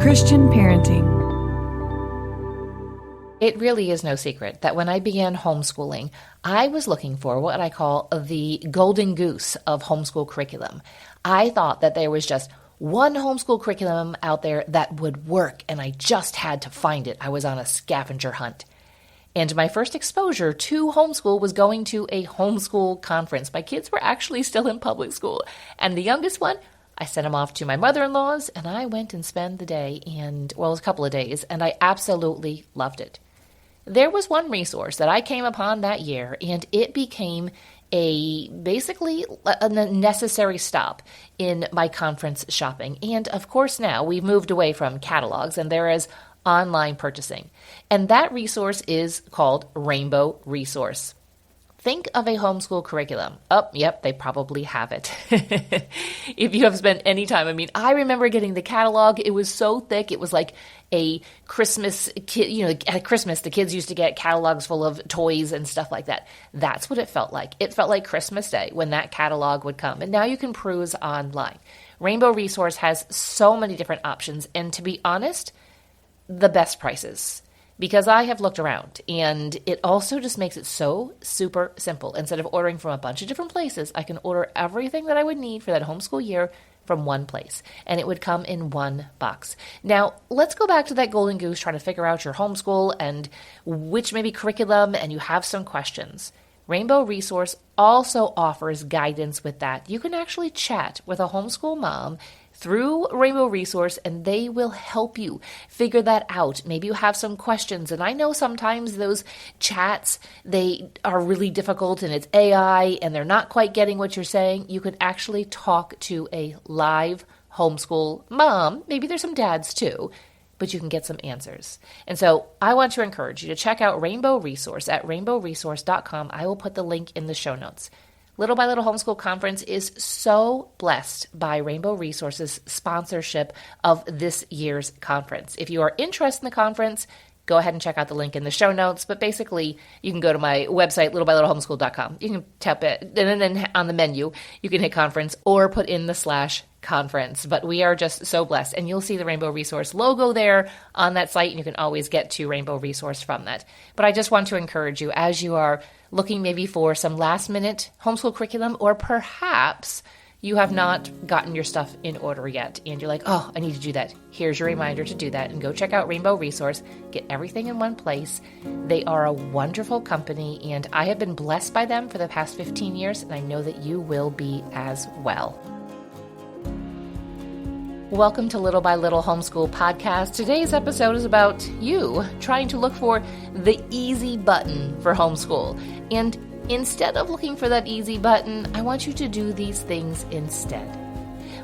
Christian parenting. It really is no secret that when I began homeschooling, I was looking for what I call the golden goose of homeschool curriculum. I thought that there was just one homeschool curriculum out there that would work, and I just had to find it. I was on a scavenger hunt. And my first exposure to homeschool was going to a homeschool conference. My kids were actually still in public school. And the youngest one, I sent him off to my mother-in-law's, and I went and spent the day, it was a couple of days, and I absolutely loved it. There was one resource that I came upon that year, and it became basically a necessary stop in my conference shopping. And of course now we've moved away from catalogs and there is online purchasing. And that resource is called Rainbow Resource. Think of a homeschool curriculum. Oh, yep, they probably have it. If you have spent any time, I remember getting the catalog. It was so thick. It was like a Christmas kid, at Christmas, the kids used to get catalogs full of toys and stuff like that. That's what it felt like. It felt like Christmas Day when that catalog would come. And now you can peruse online. Rainbow Resource has so many different options. And to be honest, the best prices. Because I have looked around, and it also just makes it so super simple. Instead of ordering from a bunch of different places, I can order everything that I would need for that homeschool year from one place, and it would come in one box. Now, let's go back to that golden goose trying to figure out your homeschool and which maybe curriculum, and you have some questions. Rainbow Resource also offers guidance with that. You can actually chat with a homeschool mom through Rainbow Resource, and they will help you figure that out. Maybe you have some questions, and I know sometimes those chats, they are really difficult, and it's AI, and they're not quite getting what you're saying. You could actually talk to a live homeschool mom. Maybe there's some dads too, but you can get some answers. And so I want to encourage you to check out Rainbow Resource at rainbowresource.com. I will put the link in the show notes. Little by Little Homeschool Conference is so blessed by Rainbow Resources' sponsorship of this year's conference. If you are interested in the conference, go ahead and check out the link in the show notes. But basically, you can go to my website, littlebylittlehomeschool.com. You can tap it, and then on the menu, you can hit conference or put in the /conference. But we are just so blessed. And you'll see the Rainbow Resource logo there on that site, and you can always get to Rainbow Resource from that. But I just want to encourage you, as you are looking maybe for some last-minute homeschool curriculum, or perhaps you have not gotten your stuff in order yet, and you're like, oh, I need to do that. Here's your reminder to do that, and go check out Rainbow Resource. Get everything in one place. They are a wonderful company, and I have been blessed by them for the past 15 years, and I know that you will be as well. Welcome to Little by Little Homeschool Podcast. Today's episode is about you trying to look for the easy button for homeschool. And instead of looking for that easy button, I want you to do these things instead.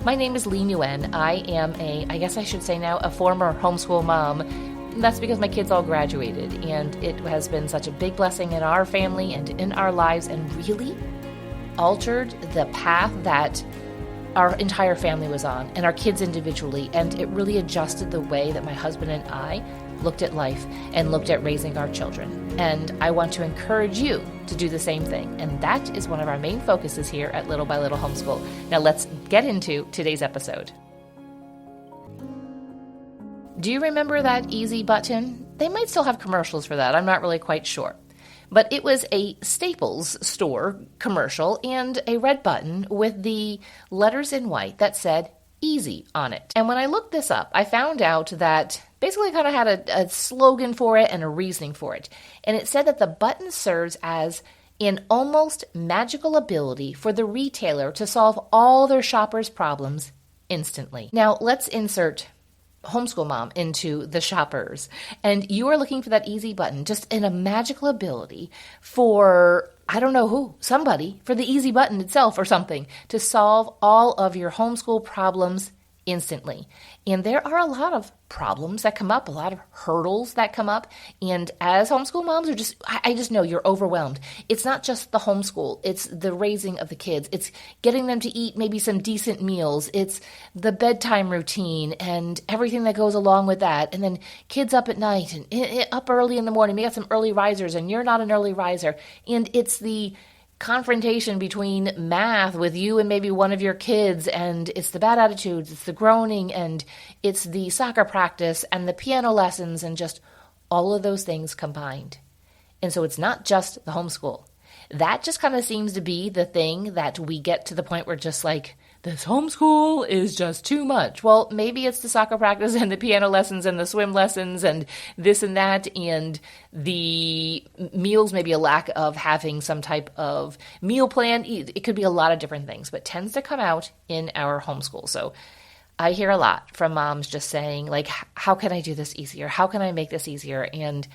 My name is Leigh Nguyen. I am I guess I should say now, a former homeschool mom. That's because my kids all graduated, and it has been such a big blessing in our family and in our lives, and really altered the path that our entire family was on, and our kids individually, and it really adjusted the way that my husband and I looked at life and looked at raising our children. And I want to encourage you to do the same thing, and that is one of our main focuses here at Little by Little Homeschool. Now let's get into today's episode. Do you remember that easy button? They might still have commercials for that. I'm not really quite sure. But it was a Staples store commercial and a red button with the letters in white that said easy on it. And when I looked this up, I found out that basically kind of had a slogan for it and a reasoning for it. And it said that the button serves as an almost magical ability for the retailer to solve all their shoppers' problems instantly. Now let's insert homeschool mom into the shoppers, and you are looking for that easy button, just in a magical ability for, I don't know who, somebody, for the easy button itself or something to solve all of your homeschool problems instantly. And there are a lot of problems that come up, a lot of hurdles that come up. And as homeschool moms are I just know you're overwhelmed. It's not just the homeschool. It's the raising of the kids. It's getting them to eat maybe some decent meals. It's the bedtime routine and everything that goes along with that. And then kids up at night and up early in the morning. We got some early risers and you're not an early riser. And it's the confrontation between math with you and maybe one of your kids, and it's the bad attitudes, it's the groaning, and it's the soccer practice and the piano lessons, and just all of those things combined. And so it's not just the homeschool. That just kind of seems to be the thing that we get to the point where just like, this homeschool is just too much. Well, maybe it's the soccer practice and the piano lessons and the swim lessons and this and that, and the meals, maybe a lack of having some type of meal plan. It could be a lot of different things, but tends to come out in our homeschool. So I hear a lot from moms just saying, like, how can I do this easier? How can I make this easier? And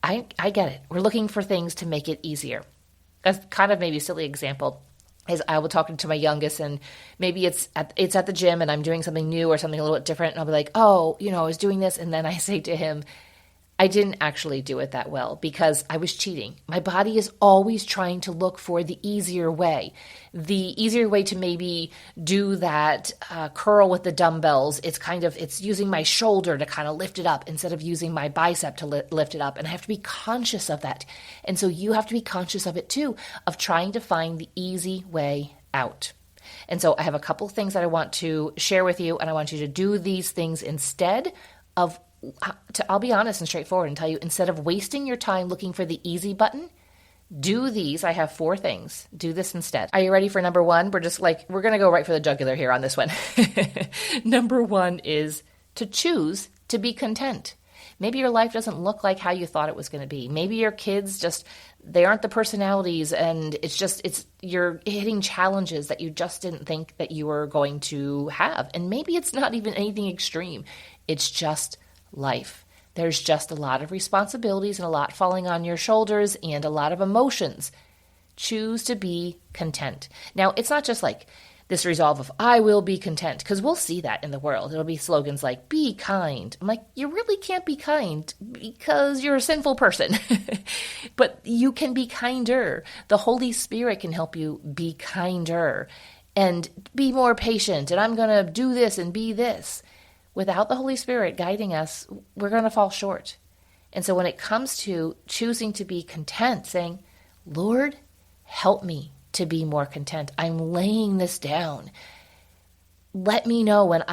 I get it. We're looking for things to make it easier. That's kind of maybe a silly example is I will talk to my youngest, and maybe it's at the gym and I'm doing something new or something a little bit different. And I'll be like, oh, I was doing this. And then I say to him, I didn't actually do it that well because I was cheating. My body is always trying to look for the easier way to maybe do that curl with the dumbbells. It's using my shoulder to kind of lift it up instead of using my bicep to lift it up. And I have to be conscious of that. And so you have to be conscious of it too, of trying to find the easy way out. And so I have a couple things that I want to share with you, and I want you to do these things instead of I'll be honest and straightforward and tell you, instead of wasting your time looking for the easy button, do these. I have 4 things. Do this instead. Are you ready for number 1? We're going to go right for the jugular here on this one. Number 1 is to choose to be content. Maybe your life doesn't look like how you thought it was going to be. Maybe your kids they aren't the personalities, and you're hitting challenges that you just didn't think that you were going to have. And maybe it's not even anything extreme. It's just life. There's just a lot of responsibilities and a lot falling on your shoulders and a lot of emotions. Choose to be content. Now, it's not just like this resolve of I will be content, because we'll see that in the world. It'll be slogans like be kind. I'm like, you really can't be kind because you're a sinful person. But you can be kinder. The Holy Spirit can help you be kinder and be more patient. And I'm going to do this and be this. Without the Holy Spirit guiding us, we're going to fall short. And so when it comes to choosing to be content, saying, Lord, help me to be more content. I'm laying this down. Let me know when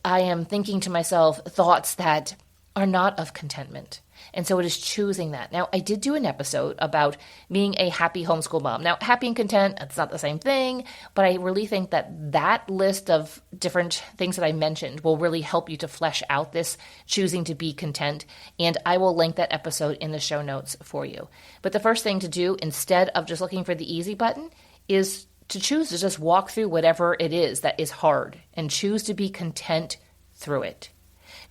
I am thinking to myself thoughts that are not of contentment. And so it is choosing that. Now, I did do an episode about being a happy homeschool mom. Now, happy and content, it's not the same thing, but I really think that list of different things that I mentioned will really help you to flesh out this choosing to be content. And I will link that episode in the show notes for you. But the first thing to do, instead of just looking for the easy button, is to choose to just walk through whatever it is that is hard and choose to be content through it.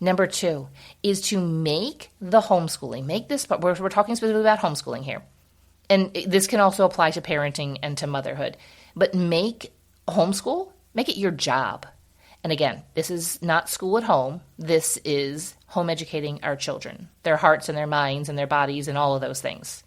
Number 2 is to make the homeschooling. We're talking specifically about homeschooling here. And this can also apply to parenting and to motherhood. But make it your job. And again, this is not school at home. This is home educating our children, their hearts and their minds and their bodies and all of those things.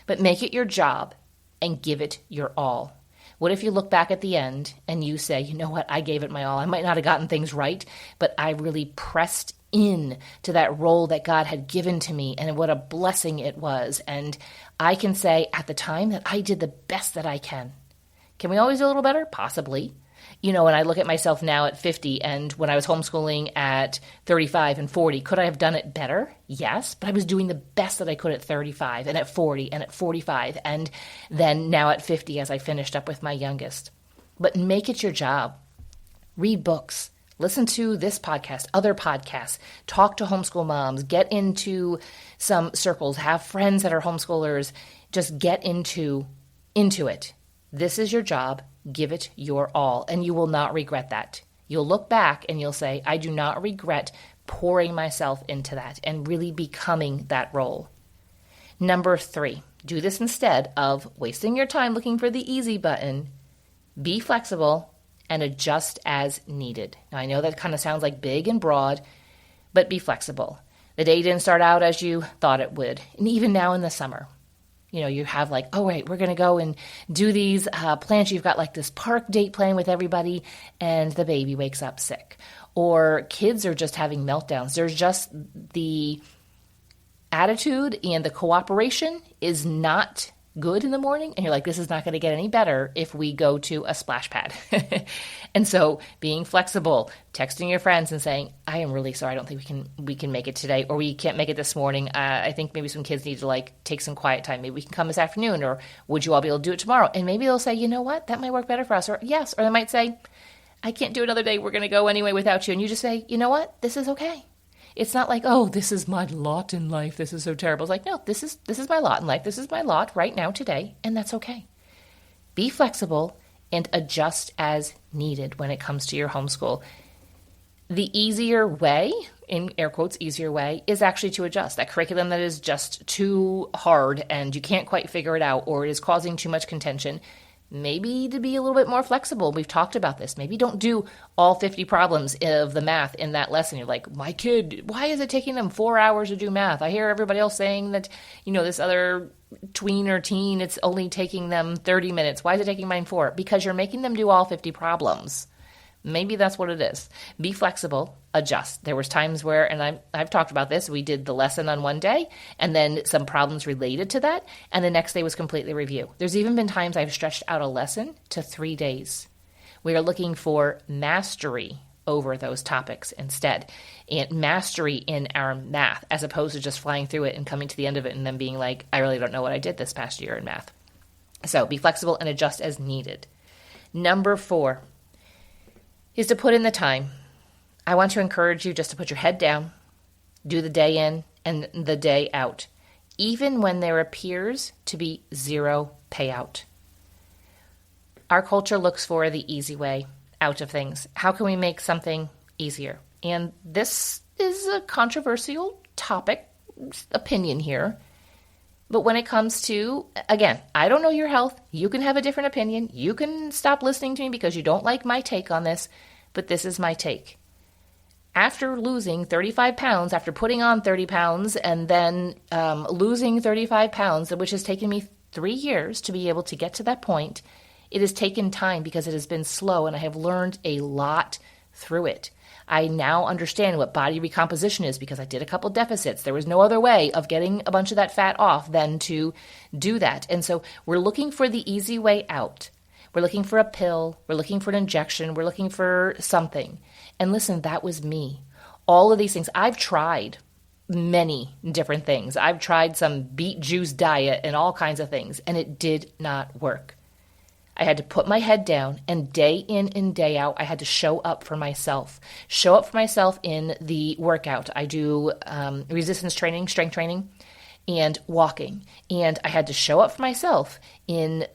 But make it your job and give it your all. What if you look back at the end and you say, you know what, I gave it my all. I might not have gotten things right, but I really pressed in to that role that God had given to me, and what a blessing it was. And I can say at the time that I did the best that I can. Can we always do a little better? Possibly. When I look at myself now at 50 and when I was homeschooling at 35 and 40, could I have done it better? Yes, but I was doing the best that I could at 35 and at 40 and at 45 and then now at 50 as I finished up with my youngest. But make it your job. Read books. Listen to this podcast, other podcasts, talk to homeschool moms, get into some circles, have friends that are homeschoolers, just get into it. This is your job. Give it your all, and you will not regret that. You'll look back and you'll say, I do not regret pouring myself into that and really becoming that role. Number 3, do this instead of wasting your time looking for the easy button. Be flexible and adjust as needed. Now, I know that kind of sounds like big and broad, but be flexible. The day didn't start out as you thought it would. And even now in the summer, you have like, oh, wait, we're going to go and do these plans. You've got like this park date plan with everybody and the baby wakes up sick. Or kids are just having meltdowns. There's just the attitude and the cooperation is not good in the morning and you're like, this is not going to get any better if we go to a splash pad. And so being flexible, texting your friends and saying, I am really sorry, I don't think we can make it today, or we can't make it this morning. I think maybe some kids need to like take some quiet time. Maybe we can come this afternoon, or would you all be able to do it tomorrow? And maybe they'll say, you know what, that might work better for us, or yes, or they might say, I can't do another day, we're going to go anyway without you. And you just say, you know what, this is okay. It's not like, oh, this is my lot in life, this is so terrible. It's like, no, this is my lot in life. This is my lot right now today, and that's okay. Be flexible and adjust as needed when it comes to your homeschool. The easier way, in air quotes, easier way, is actually to adjust. That curriculum that is just too hard and you can't quite figure it out, or it is causing too much contention, maybe to be a little bit more flexible. We've talked about this. Maybe don't do all 50 problems of the math in that lesson. You're like, my kid, why is it taking them 4 hours to do math? I hear everybody else saying that, this other tween or teen, it's only taking them 30 minutes. Why is it taking mine 4? Because you're making them do all 50 problems. Maybe that's what it is. Be flexible, adjust. There was times where, and I've talked about this, we did the lesson on one day and then some problems related to that, and the next day was completely review. There's even been times I've stretched out a lesson to 3 days. We are looking for mastery over those topics instead, and mastery in our math, as opposed to just flying through it and coming to the end of it and then being like, I really don't know what I did this past year in math. So be flexible and adjust as needed. Number 4 is to put in the time. I want to encourage you just to put your head down, do the day in and the day out, even when there appears to be zero payout. Our culture looks for the easy way out of things. How can we make something easier? And this is a controversial topic, opinion here. But when it comes to, again, I don't know your health. You can have a different opinion. You can stop listening to me because you don't like my take on this, but this is my take. After losing 35 pounds, after putting on 30 pounds, and then losing 35 pounds, which has taken me 3 years to be able to get to that point, it has taken time because it has been slow, and I have learned a lot through it. I now understand what body recomposition is because I did a couple deficits. There was no other way of getting a bunch of that fat off than to do that. And so we're looking for the easy way out. We're looking for a pill. We're looking for an injection. We're looking for something. And listen, that was me. All of these things. I've tried many different things. I've tried some beet juice diet and all kinds of things, and it did not work. I had to put my head down, and day in and day out, I had to show up for myself. Show up for myself in the workout. I do resistance training, strength training, and walking. And I had to show up for myself in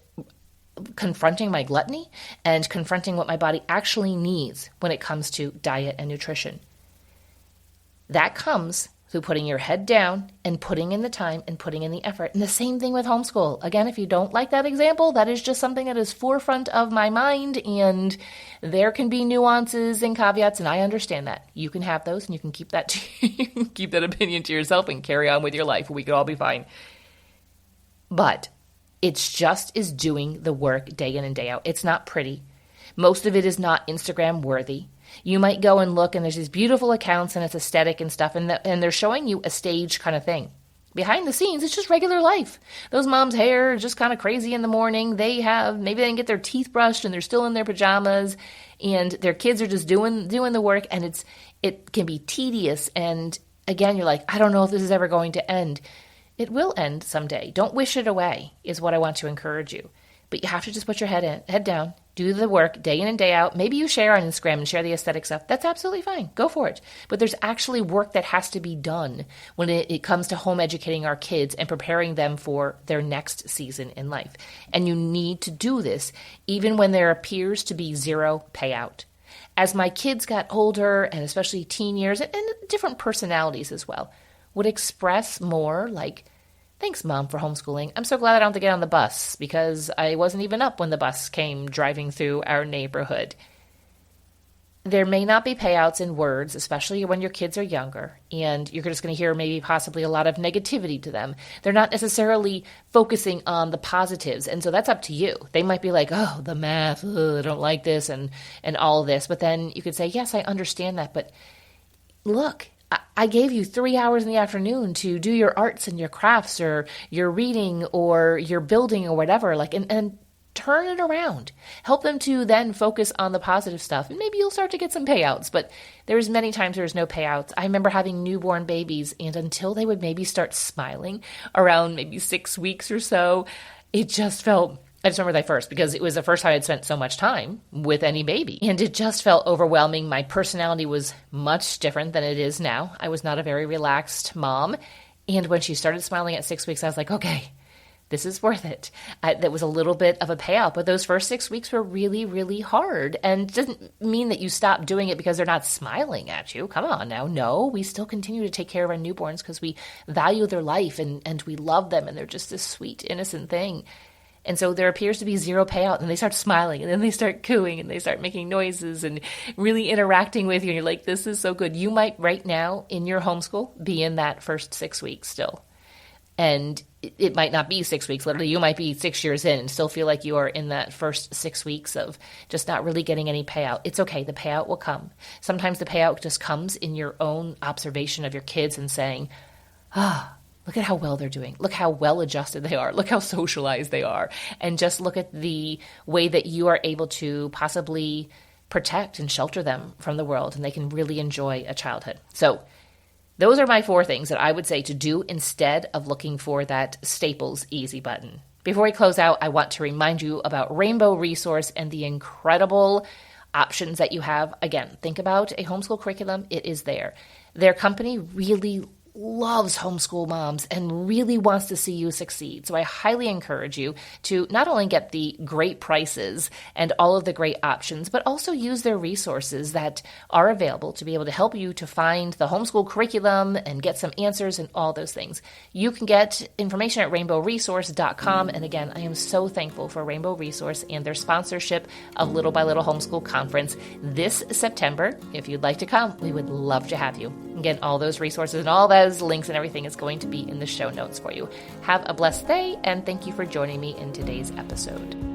confronting my gluttony and confronting what my body actually needs when it comes to diet and nutrition. That comes through putting your head down and putting in the time and putting in the effort. And the same thing with homeschool. Again, if you don't like that example, that is just something that is forefront of my mind, and there can be nuances and caveats, and I understand that. You can have those, and you can keep that keep that opinion to yourself and carry on with your life. We could all be fine. But it's just is doing the work day in and day out. It's not pretty. Most of it is not Instagram worthy. You might go and look, and there's these beautiful accounts, and it's aesthetic and stuff, and they're showing you a stage kind of thing. Behind the scenes, it's just regular life. Those moms' hair is just kind of crazy in the morning. Maybe they didn't get their teeth brushed, and they're still in their pajamas, and their kids are just doing the work, and it can be tedious. And again, you're like, I don't know if this is ever going to end. It will end someday. Don't wish it away is what I want to encourage you. But you have to just put your head down, do the work day in and day out. Maybe you share on Instagram and share the aesthetic stuff. That's absolutely fine. Go for it. But there's actually work that has to be done when it comes to home educating our kids and preparing them for their next season in life. And you need to do this even when there appears to be zero payout. As my kids got older, and especially teen years, and different personalities as well, would express more like, thanks, Mom, for homeschooling. I'm so glad I don't have to get on the bus because I wasn't even up when the bus came driving through our neighborhood. There may not be payouts in words, especially when your kids are younger, and you're just going to hear maybe possibly a lot of negativity to them. They're not necessarily focusing on the positives, and so that's up to you. They might be like, oh, the math, I don't like this, and all of this. But then you could say, yes, I understand that, but look, I gave you 3 hours in the afternoon to do your arts and your crafts or your reading or your building or whatever, like, and turn it around. Help them to then focus on the positive stuff. And maybe you'll start to get some payouts, but there's many times there's no payouts. I remember having newborn babies, and until they would maybe start smiling around maybe 6 weeks or so, it just felt, I just remember that first because it was the first time I'd spent so much time with any baby. And it just felt overwhelming. My personality was much different than it is now. I was not a very relaxed mom. And when she started smiling at 6 weeks, I was like, okay, this is worth it. That was a little bit of a payout, but those first 6 weeks were really, really hard. And it doesn't mean that you stop doing it because they're not smiling at you. Come on now. No, we still continue to take care of our newborns because we value their life and we love them, and they're just this sweet, innocent thing. And so there appears to be zero payout, and they start smiling, and then they start cooing, and they start making noises and really interacting with you. And you're like, this is so good. You might right now in your homeschool be in that first 6 weeks still. And it might not be 6 weeks. Literally, you might be 6 years in and still feel like you are in that first 6 weeks of just not really getting any payout. It's okay. The payout will come. Sometimes the payout just comes in your own observation of your kids and saying, look at how well they're doing. Look how well adjusted they are. Look how socialized they are. And just look at the way that you are able to possibly protect and shelter them from the world, and they can really enjoy a childhood. So those are my 4 things that I would say to do instead of looking for that Staples easy button. Before we close out, I want to remind you about Rainbow Resource and the incredible options that you have. Again, think about a homeschool curriculum. It is there. Their company really loves homeschool moms and really wants to see you succeed. So I highly encourage you to not only get the great prices and all of the great options, but also use their resources that are available to be able to help you to find the homeschool curriculum and get some answers and all those things. You can get information at rainbowresource.com. And again, I am so thankful for Rainbow Resource and their sponsorship of Little by Little Homeschool Conference this September. If you'd like to come, we would love to have you. Again, all those resources and all those links and everything is going to be in the show notes for you. Have a blessed day, and thank you for joining me in today's episode.